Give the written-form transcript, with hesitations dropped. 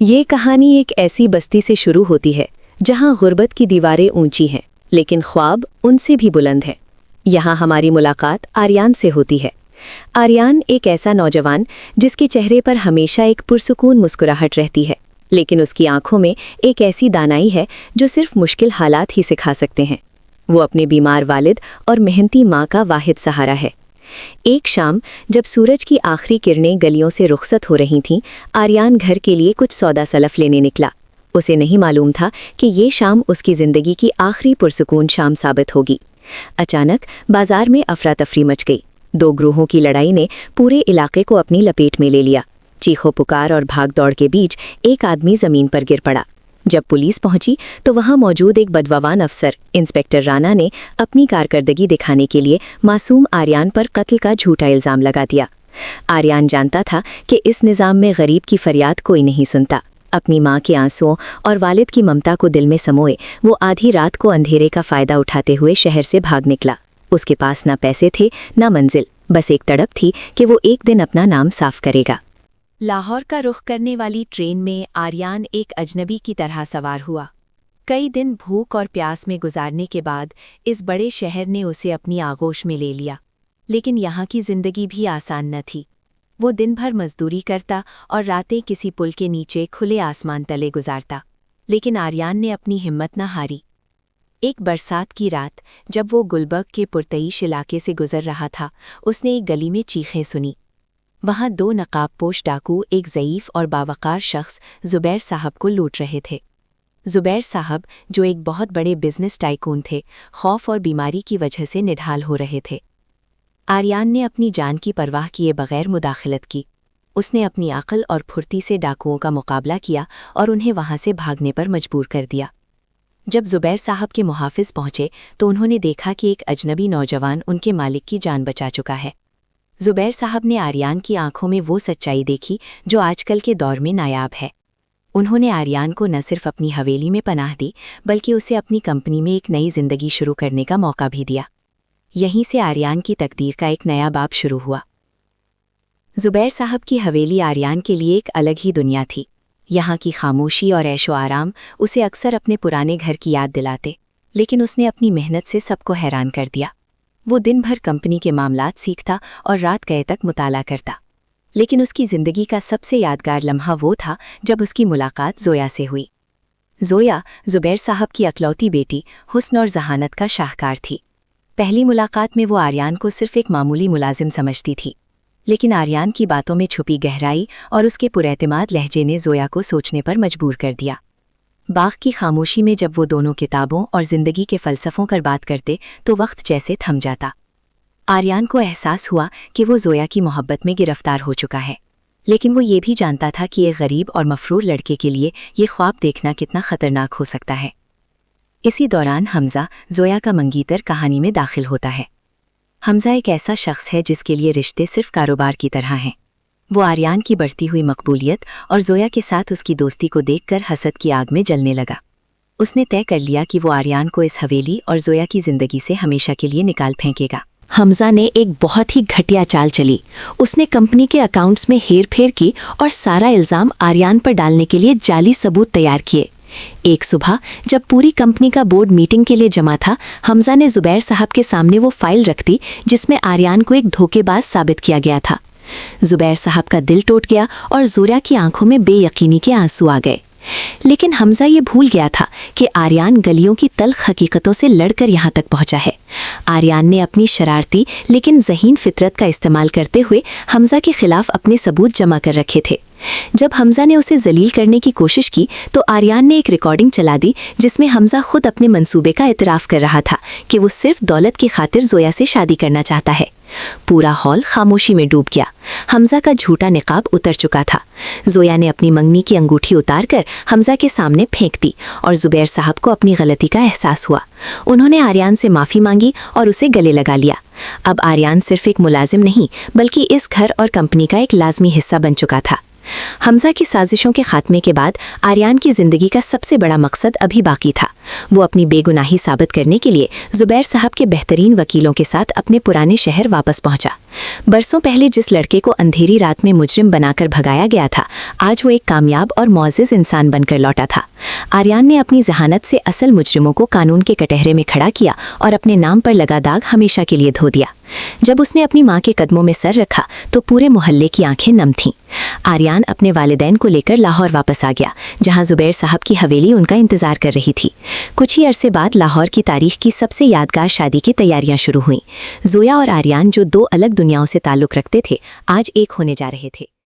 ये कहानी एक ऐसी बस्ती से शुरू होती है जहां गुर्बत की दीवारें ऊंची हैं, लेकिन ख्वाब उनसे भी बुलंद हैं। यहाँ हमारी मुलाकात आर्यान से होती है। आर्यान एक ऐसा नौजवान जिसके चेहरे पर हमेशा एक पुरसुकून मुस्कुराहट रहती है, लेकिन उसकी आंखों में एक ऐसी दानाई है जो सिर्फ मुश्किल हालात ही सिखा सकते हैं। वो अपने बीमार वालिद और मेहनती माँ का वाहिद सहारा है। एक शाम जब सूरज की आखिरी किरणें गलियों से रुखसत हो रही थीं, आर्यान घर के लिए कुछ सौदा सलफ लेने निकला। उसे नहीं मालूम था कि ये शाम उसकी ज़िंदगी की आखिरी पुरसुकून शाम साबित होगी। अचानक बाजार में अफरा तफरी मच गई। दो ग्रोहों की लड़ाई ने पूरे इलाके को अपनी लपेट में ले लिया। चीखो पुकार और भाग दौड़ के बीच एक आदमी ज़मीन पर गिर पड़ा। जब पुलिस पहुंची तो वहां मौजूद एक बदवावान अफसर इंस्पेक्टर राणा ने अपनी कारकर्दगी दिखाने के लिए मासूम आर्यान पर कत्ल का झूठा इल्ज़ाम लगा दिया। आर्यान जानता था कि इस निज़ाम में गरीब की फरियाद कोई नहीं सुनता। अपनी माँ के आंसुओं और वालिद की ममता को दिल में समोए वो आधी रात को अंधेरे का फ़ायदा उठाते हुए शहर से भाग निकला। उसके पास ना पैसे थे ना मंजिल, बस एक तड़प थी कि वो एक दिन अपना नाम साफ करेगा। लाहौर का रुख करने वाली ट्रेन में आर्यान एक अजनबी की तरह सवार हुआ। कई दिन भूख और प्यास में गुजारने के बाद इस बड़े शहर ने उसे अपनी आगोश में ले लिया। लेकिन यहाँ की ज़िंदगी भी आसान न थी। वो दिन भर मजदूरी करता और रातें किसी पुल के नीचे खुले आसमान तले गुजारता। लेकिन आर्यान ने अपनी हिम्मत न हारी। एक बरसात की रात जब वो गुलबर्ग के पुरतईश इलाके से गुजर रहा था, उसने एक गली में चीखें सुनी। वहाँ दो नकाबपोश डाकू एक ज़ईफ़ और बावकार शख्स ज़ुबैर साहब को लूट रहे थे। ज़ुबैर साहब, जो एक बहुत बड़े बिजनेस टाइकून थे, खौफ और बीमारी की वजह से निढाल हो रहे थे। आर्यान ने अपनी जान की परवाह किए बगैर मुदाखलत की। उसने अपनी अक्ल और फुर्ती से डाकुओं का मुकाबला किया और उन्हें वहाँ से भागने पर मजबूर कर दिया। जब ज़ुबैर साहब के मुहाफ़िज़ पहुँचे तो उन्होंने देखा कि एक अजनबी नौजवान उनके मालिक की जान बचा चुका है। ज़ुबैर साहब ने आर्यान की आंखों में वो सच्चाई देखी जो आजकल के दौर में नायाब है। उन्होंने आर्यान को न सिर्फ अपनी हवेली में पनाह दी, बल्कि उसे अपनी कंपनी में एक नई ज़िंदगी शुरू करने का मौका भी दिया। यहीं से आर्यान की तकदीर का एक नया बाब शुरू हुआ। ज़ुबैर साहब की हवेली आर्यान के लिए एक अलग ही दुनिया थी। यहाँ की खामोशी और ऐशो आराम उसे अक्सर अपने पुराने घर की याद दिलाते, लेकिन उसने अपनी मेहनत से सबको हैरान कर दिया। वो दिन भर कंपनी के मामलात सीखता और रात गए तक मुताला करता। लेकिन उसकी ज़िंदगी का सबसे यादगार लम्हा वो था जब उसकी मुलाकात ज़ोया से हुई। ज़ोया ज़ुबैर साहब की अकलौती बेटी हुस्न और जहानत का शाहकार थी। पहली मुलाकात में वो आर्यान को सिर्फ एक मामूली मुलाजिम समझती थी, लेकिन आर्यान की बातों में छुपी गहराई और उसके पुरएतमाद लहजे ने ज़ोया को सोचने पर मजबूर कर दिया। बाग की खामोशी में जब वो दोनों किताबों और ज़िंदगी के फ़लसफ़ों पर बात करते तो वक्त जैसे थम जाता। आर्यान को एहसास हुआ कि वो ज़ोया की मोहब्बत में गिरफ्तार हो चुका है, लेकिन वो ये भी जानता था कि एक गरीब और मफरूर लड़के के लिए ये ख्वाब देखना कितना ख़तरनाक हो सकता है। इसी दौरान हमज़ा, ज़ोया का मंगीतर, कहानी में दाखिल होता है। हमज़ा एक ऐसा शख्स है जिसके लिए रिश्ते सिर्फ कारोबार की तरह हैं। वो आर्यान की बढ़ती हुई मकबूलियत और ज़ोया के साथ उसकी दोस्ती को देखकर हसद की आग में जलने लगा। उसने तय कर लिया कि वो आर्यान को इस हवेली और ज़ोया की ज़िंदगी से हमेशा के लिए निकाल फेंकेगा। हमज़ा ने एक बहुत ही घटिया चाल चली। उसने कंपनी के अकाउंट्स में हेर फेर की और सारा इल्ज़ाम आर्यान पर डालने के लिए जाली सबूत तैयार किए। एक सुबह जब पूरी कंपनी का बोर्ड मीटिंग के लिए जमा था, हमज़ा ने ज़ुबैर साहब के सामने वो फाइल रख दी जिसमें आर्यान को एक धोखेबाज साबित किया गया था। ज़ुबैर साहब का दिल टूट गया और ज़ोया की आंखों में बेयकीनी के आंसू आ गए। लेकिन हमज़ा ये भूल गया था कि आर्यान गलियों की तल्ख हकीकतों से लड़कर यहाँ तक पहुँचा है। आर्यान ने अपनी शरारती लेकिन ज़हीन फितरत का इस्तेमाल करते हुए हमज़ा के खिलाफ अपने सबूत जमा कर रखे थे। जब हमज़ा ने उसे जलील करने की कोशिश की तो आर्यान ने एक रिकॉर्डिंग चला दी जिसमें हमज़ा खुद अपने मंसूबे का इतराफ़ कर रहा था कि वो सिर्फ दौलत की खातिर ज़ोया से शादी करना चाहता है। पूरा हॉल खामोशी में डूब गया। हमज़ा का झूठा निकाब उतर चुका था। ज़ोया ने अपनी मंगनी की अंगूठी उतारकर हमज़ा के सामने फेंक दी और ज़ुबैर साहब को अपनी गलती का एहसास हुआ। उन्होंने आर्यान से माफ़ी मांगी और उसे गले लगा लिया। अब आर्यान सिर्फ एक मुलाजिम नहीं बल्कि इस घर और कंपनी का एक लाजमी हिस्सा बन चुका था। हमजा की साजिशों के खात्मे के बाद आर्यान की जिंदगी का सबसे बड़ा मकसद अभी बाकी था। वो अपनी बेगुनाही साबित करने के लिए जुबैर साहब के बेहतरीन वकीलों के साथ अपने पुराने शहर वापस पहुंचा। बरसों पहले जिस लड़के को अंधेरी रात में मुजरिम बनाकर भगाया गया था, आज वो एक कामयाब और मुअज़्ज़िज़ इंसान बनकर लौटा था। आर्यान ने अपनी जहानत से असल मुजरिमों को कानून के कटहरे में खड़ा किया और अपने नाम पर लगा दाग हमेशा के लिए धो दिया। जब उसने अपनी माँ के कदमों में सर रखा तो पूरे मोहल्ले की आंखें नम थीं। आर्यान अपने वालिदैन को लेकर लाहौर वापस आ गया, जहां जुबैर साहब की हवेली उनका इंतजार कर रही थी। कुछ ही अरसे बाद लाहौर की तारीख की सबसे यादगार शादी की तैयारियां शुरू हुईं। जोया और आर्यान, जो दो अलग दुनियाओं से ताल्लुक़ रखते थे, आज एक होने जा रहे थे।